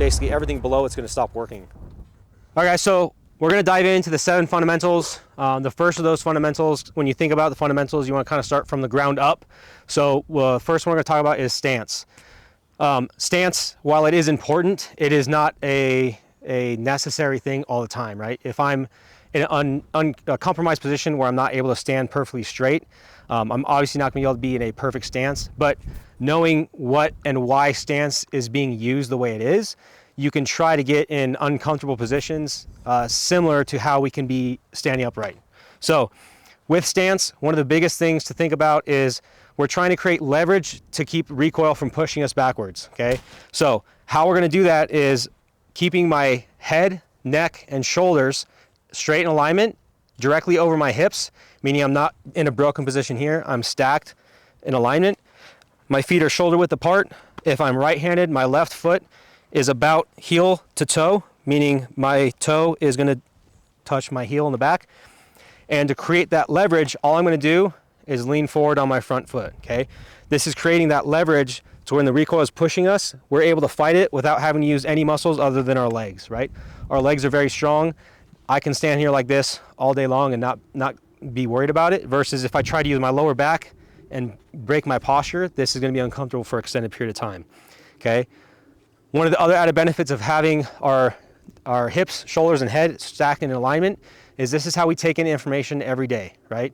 basically everything below it's going to stop working. All right, guys, so we're going to dive into the 7 fundamentals. The first of those fundamentals, when you think about the fundamentals, you want to kind of start from the ground up. So first one we're going to talk about is stance. Stance, while it is important, it is not a necessary thing all the time, right? If I'm in an uncompromised position where I'm not able to stand perfectly straight, I'm obviously not going to be able to be in a perfect stance, but knowing what and why stance is being used the way it is, you can try to get in uncomfortable positions similar to how we can be standing upright. So with stance, one of the biggest things to think about is we're trying to create leverage to keep recoil from pushing us backwards, okay? So how we're going to do that is keeping my head, neck, and shoulders straight in alignment directly over my hips, meaning I'm not in a broken position here. I'm stacked in alignment. My feet are shoulder width apart. If I'm right-handed, my left foot is about heel to toe, meaning my toe is going to touch my heel in the back. And to create that leverage, all I'm going to do is lean forward on my front foot, okay? This is creating that leverage so when the recoil is pushing us, we're able to fight it without having to use any muscles other than our legs, right? Our legs are very strong. I can stand here like this all day long and not be worried about it, versus if I try to use my lower back and break my posture, this is going to be uncomfortable for an extended period of time, okay? One of the other added benefits of having our hips, shoulders, and head stacked in alignment is this is how we take in information every day, right?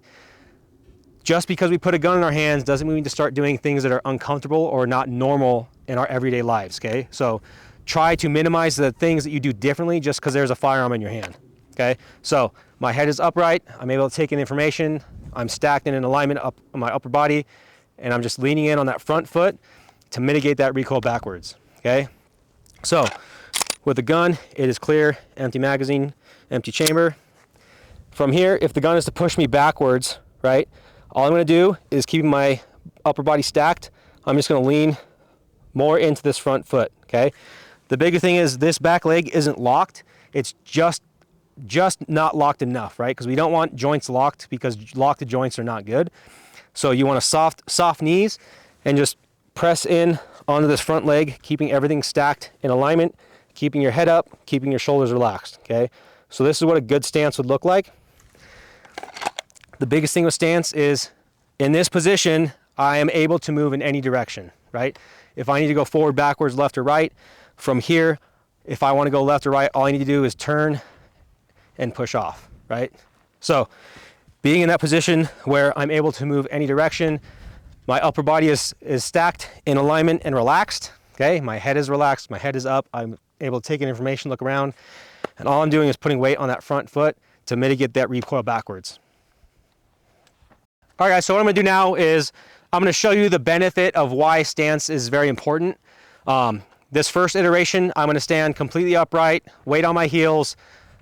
Just because we put a gun in our hands doesn't mean we need to start doing things that are uncomfortable or not normal in our everyday lives, okay? So try to minimize the things that you do differently just because there's a firearm in your hand, okay? So my head is upright, I'm able to take in information, I'm stacked in an alignment up on my upper body, and I'm just leaning in on that front foot to mitigate that recoil backwards, okay? So with the gun, it is clear, empty magazine, empty chamber. From here, if the gun is to push me backwards, right, all I'm going to do is keep my upper body stacked. I'm just going to lean more into this front foot, okay? The bigger thing is this back leg isn't locked. It's just not locked enough, right? Because we don't want joints locked, because locked joints are not good. So you want a soft knees and just press in onto this front leg, keeping everything stacked in alignment, keeping your head up, keeping your shoulders relaxed, okay? So this is what a good stance would look like. The biggest thing with stance is in this position, I am able to move in any direction, right? If I need to go forward, backwards, left, or right, from here, if I want to go left or right, all I need to do is turn and push off, right? So being in that position where I'm able to move any direction, my upper body is stacked in alignment and relaxed, okay? My head is relaxed, my head is up, I'm able to take in information, look around, and all I'm doing is putting weight on that front foot to mitigate that recoil backwards. All right, guys, so what I'm gonna do now is I'm gonna show you the benefit of why stance is very important. This first iteration, I'm gonna stand completely upright, weight on my heels,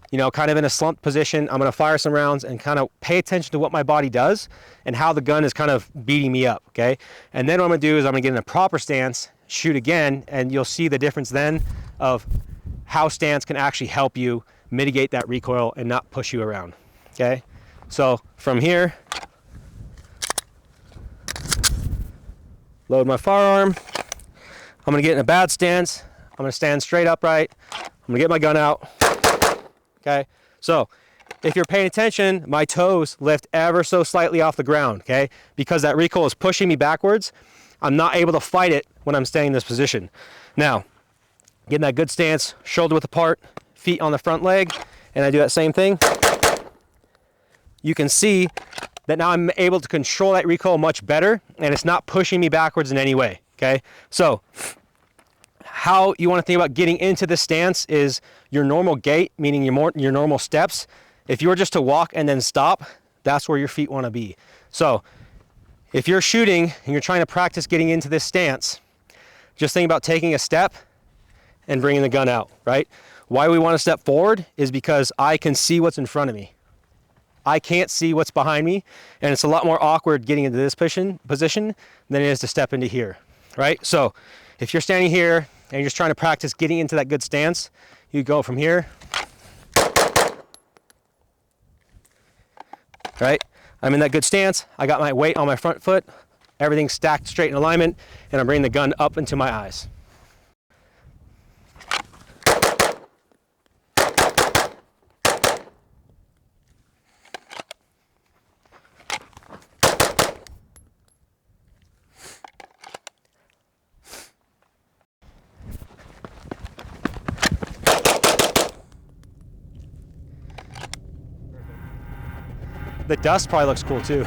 you know, kind of in a slumped position. I'm gonna fire some rounds and kind of pay attention to what my body does and how the gun is kind of beating me up, okay? And then what I'm gonna do is I'm gonna get in a proper stance, shoot again, and you'll see the difference then of how stance can actually help you mitigate that recoil and not push you around, okay? So from here, load my firearm. I'm gonna get in a bad stance. I'm gonna stand straight upright. I'm gonna get my gun out. Okay, so if you're paying attention, my toes lift ever so slightly off the ground, okay? Because that recoil is pushing me backwards, I'm not able to fight it when I'm staying in this position. Now, get in that good stance, shoulder width apart, feet on the front leg, and I do that same thing. You can see that now I'm able to control that recoil much better, and it's not pushing me backwards in any way, okay? So how you want to think about getting into this stance is your normal gait, meaning your normal steps. If you were just to walk and then stop, that's where your feet want to be. So if you're shooting and you're trying to practice getting into this stance, just think about taking a step and bringing the gun out, right? Why we want to step forward is because I can see what's in front of me. I can't see what's behind me, and it's a lot more awkward getting into this position than it is to step into here, right? So if you're standing here and you're just trying to practice getting into that good stance, you go from here, right? I'm in that good stance. I got my weight on my front foot, everything's stacked straight in alignment, and I'm bringing the gun up into my eyes. The dust probably looks cool too.